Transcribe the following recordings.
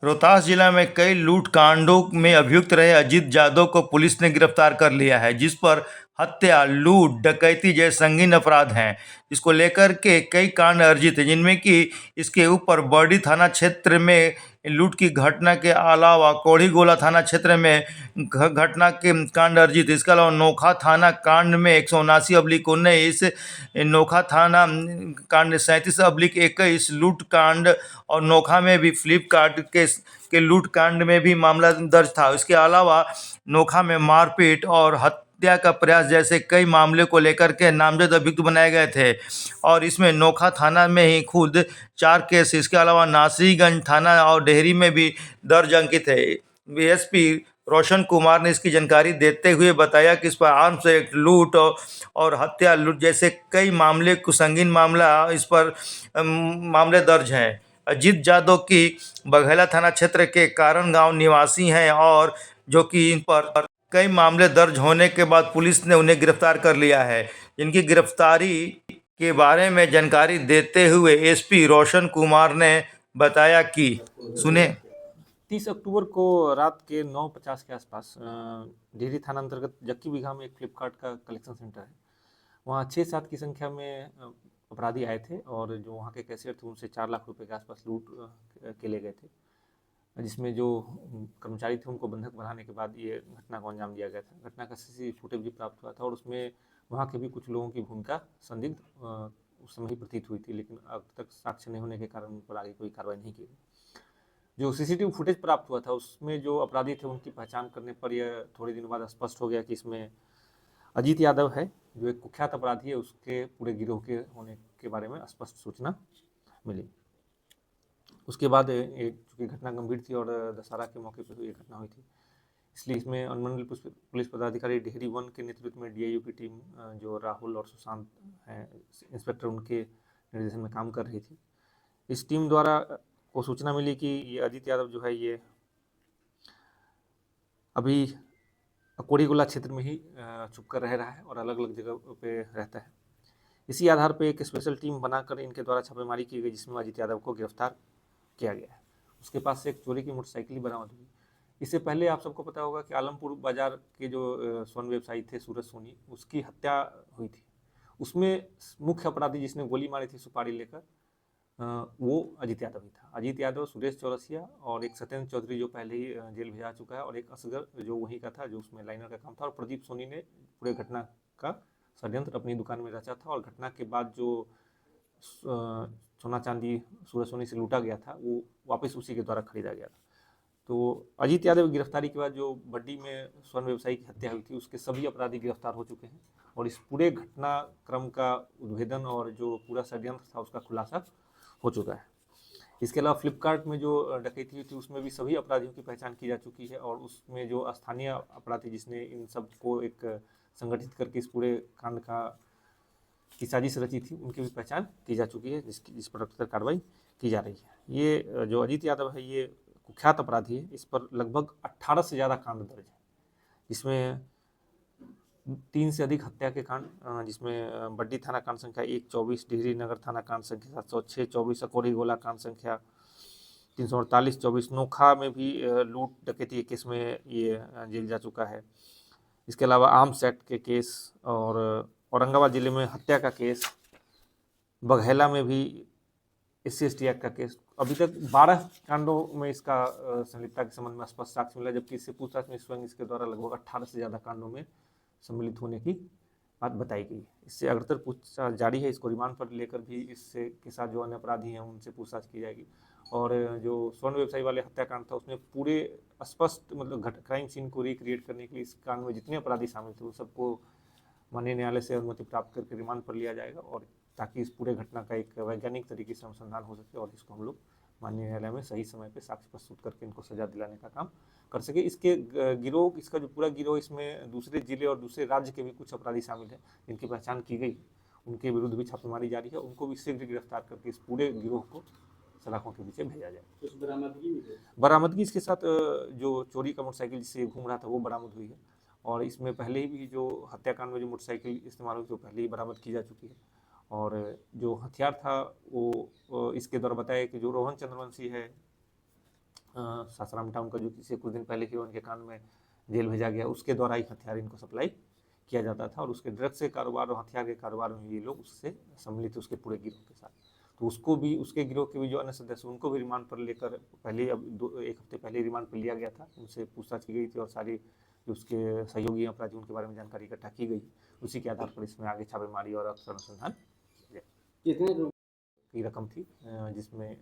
रोहतास जिला में कई लूट कांडों में अभियुक्त रहे अजीत जादव को पुलिस ने गिरफ्तार कर लिया है, जिस पर हत्या, लूट, डकैती जैसे संगीन अपराध हैं। इसको लेकर के कई कांड अर्जित हैं, जिनमें कि इसके ऊपर बरडी थाना क्षेत्र में लूट की घटना के अलावा कोढ़ी गोला थाना क्षेत्र में घटना के कांड अर्जित। इसके अलावा नोखा थाना कांड में 179/19, नोखा थाना कांड 37/21 लूट कांड, और नोखा में भी फ्लिपकार्ट के लूट कांड में भी मामला दर्ज था। इसके अलावा नोखा में मारपीट और हत्या का प्रयास जैसे कई मामले को लेकर के नामजद अभियुक्त बनाए गए थे, और इसमें नोखा थाना में ही खुद 4 केस, इसके अलावा नासरीगंज थाना और डेहरी में भी दर्ज अंकित है। एसपी रोशन कुमार ने इसकी जानकारी देते हुए बताया कि इस पर आर्म्स एक्ट, लूट और हत्या, लूट जैसे कई मामले को संगीन मामला इस पर मामले दर्ज हैं। अजीत जादव की बघेला थाना क्षेत्र के कारण गांव निवासी हैं, और जो कि इन पर कई मामले दर्ज होने के बाद पुलिस ने उन्हें गिरफ्तार कर लिया है। इनकी गिरफ्तारी के बारे में जानकारी देते हुए एसपी रोशन कुमार ने बताया कि सुने। 30 अक्टूबर को रात के 9:50 के आसपास डेहरी थाना अंतर्गत जक्की बीघा में एक फ्लिपकार्ट का कलेक्शन सेंटर है। वहाँ 6-7 की संख्या में अपराधी आए थे, और जो वहाँ के कैशियर थे उनसे 4 लाख रुपए के आसपास लूट के ले गए थे, जिसमें जो कर्मचारी थे उनको बंधक बनाने के बाद ये घटना को अंजाम दिया गया था। घटना का सीसीटीवी फुटेज भी प्राप्त हुआ था, और उसमें वहाँ के भी कुछ लोगों की भूमिका संदिग्ध उस समय ही प्रतीत हुई थी, लेकिन अब तक साक्ष्य नहीं होने के कारण उन पर आगे कोई कार्रवाई नहीं की गई। जो सीसीटीवी फुटेज प्राप्त हुआ था उसमें जो अपराधी थे उनकी पहचान करने पर यह थोड़े दिन बाद स्पष्ट हो गया कि इसमें अजीत यादव है, जो एक कुख्यात अपराधी है। उसके पूरे गिरोह के होने के बारे में स्पष्ट सूचना मिली। उसके बाद चूँकि घटना गंभीर थी और दशहरा के मौके पर ये घटना हुई थी, इसलिए इसमें अनुमंडल पुलिस पदाधिकारी डेहरी 1 के नेतृत्व में डीआईयू की टीम, जो राहुल और सुशांत हैं इंस्पेक्टर, उनके निर्देशन में काम कर रही थी। इस टीम द्वारा को सूचना मिली कि ये अजीत यादव जो है ये अभी कोढ़ीगोला क्षेत्र में ही छुप कर रह रहा है और अलग अलग जगह पे रहता है। इसी आधार पे एक स्पेशल टीम बनाकर इनके द्वारा छापेमारी की गई, जिसमें अजीत यादव को गिरफ्तार किया गया है। उसके पास से एक चोरी की मोटरसाइकिल बरामद हुई। इससे पहले आप सबको पता होगा कि आलमपुर बाजार के जो स्वर्ण व्यवसायी थे सूरज सोनी, उसकी हत्या हुई थी। उसमें मुख्य अपराधी जिसने गोली मारी थी सुपारी लेकर, वो अजीत यादव ही था। अजीत यादव, सुरेश चौरसिया और एक सत्येंद्र चौधरी जो पहले ही जेल भेजा चुका है, और एक असगर जो वहीं का था, जो उसमें लाइनर का काम था, और प्रदीप सोनी ने पूरे घटना का षड्यंत्र अपनी दुकान में रचा था। और घटना के बाद जो सोना चांदी सूरज सोनी से लूटा गया था वो वापस उसी के द्वारा खरीदा गया था। तो अजीत यादव की गिरफ्तारी के बाद जो बड्डी में स्वर्ण व्यवसायी की हत्या हुई थी उसके सभी अपराधी गिरफ्तार हो चुके हैं, और इस पूरे घटनाक्रम का उद्भेदन और जो पूरा षड्यंत्र था उसका खुलासा हो चुका है। इसके अलावा फ्लिपकार्ट में जो डकैती हुई थी उसमें भी सभी अपराधियों की पहचान की जा चुकी है, और उसमें जो स्थानीय अपराधी जिसने इन सब को एक संगठित करके इस पूरे कांड की साजिश रची थी उनकी भी पहचान की जा चुकी है, जिस पर अक्सर कार्रवाई की जा रही है। ये जो अजीत यादव है ये कुख्यात अपराधी है। इस पर लगभग 18 से ज़्यादा कांड दर्ज है, जिसमें 3 से अधिक हत्या के कांड, जिसमें बड्डी थाना कांड संख्या 124, डिहरी नगर थाना कांड संख्या 706, 24 अकोरी गोला कांड संख्या 348, 24 नोखा में भी लूट डकैती के केस में ये जेल जा चुका है। इसके अलावा आर्म्स एक्ट के केस, और औरंगाबाद जिले में हत्या का केस, बघेला में भी SC/ST एक्ट का केस। अभी तक 12 कांडों में इसका संलिप्तता के संबंध में स्पष्ट साक्ष्य मिला, जबकि इससे पूछताछ में स्वयं इसके द्वारा लगभग 18 से ज़्यादा कांडों में सम्मिलित होने की बात बताई गई। इससे अग्रतर पूछताछ जारी है। इसको रिमांड पर लेकर भी इससे के साथ जो अन्य अपराधी हैं उनसे पूछताछ की जाएगी। और जो स्वर्ण व्यवसायी वाले हत्याकांड था उसमें पूरे स्पष्ट मतलब क्राइम सीन को रिक्रिएट करने के लिए इस कांड में जितने अपराधी शामिल थे उन सबको माननीय न्यायालय से अनुमति प्राप्त करके रिमांड पर लिया जाएगा, और ताकि इस पूरे घटना का एक वैज्ञानिक तरीके से अनुसंधान हो सके और इसको हम लोग माननीय न्यायालय में सही समय पे साक्ष्य प्रस्तुत करके इनको सजा दिलाने का काम कर सके। इसके गिरोह, इसका जो पूरा गिरोह, इसमें दूसरे जिले और दूसरे राज्य के भी कुछ अपराधी शामिल हैं जिनकी पहचान की गई, उनके विरुद्ध भी छापेमारी जारी है। उनको भी शीघ्र गिरफ्तार करके इस पूरे गिरोह को सलाखों के पीछे भेजा जाए। बरामदगी इसके साथ जो चोरी का मोटरसाइकिल जिससे घूम रहा था वो बरामद हुई है, और इसमें पहले ही भी जो हत्याकांड में जो मोटरसाइकिल इस्तेमाल हुई तो पहले ही बरामद की जा चुकी है। और जो हथियार था वो इसके द्वारा बताया कि जो रोहन चंद्रवंशी है सासाराम टाउन का जो किसी कुछ दिन पहले हीरोइन के कांड में जेल भेजा गया, उसके द्वारा ही हथियार इनको सप्लाई किया जाता था और उसके ड्रग्स के कारोबार और हथियार के कारोबार में ये लोग उससे सम्मिलित थे, उसके पूरे गिरोह के साथ। तो उसको भी, उसके गिरोह के भी जो अन्य सदस्य उनको भी रिमांड पर लेकर पहले, अब एक हफ्ते पहले रिमांड पर लिया गया था, उनसे पूछताछ की गई थी और सारी जो उसके सहयोगी अपराधी उनके बारे में जानकारी इकट्ठा की गई। उसी के आधार पर इसमें आगे छापेमारी और अक्सर अनुसंधान कितने लोग की रकम थी, जिसमें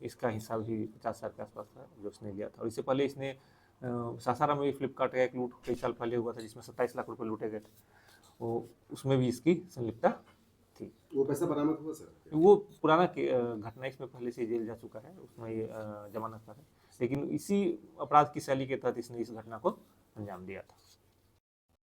इसका हिस्सा भी 50,000 के आसपास था जो उसने लिया था। और इससे पहले इसने सासाराम में भी फ्लिपकार्ट का एक लूट कई साल पहले हुआ था जिसमें 27 लाख रुपए लूटे गए थे, वो उसमें भी इसकी संलिप्तता थी। वो पैसा बरामद हुआ सर? वो पुराना घटना, इसमें पहले से जेल जा चुका है, उसमें ये जमानत पर है, लेकिन इसी अपराध की शैली के तहत इसने इस घटना को अंजाम दिया था।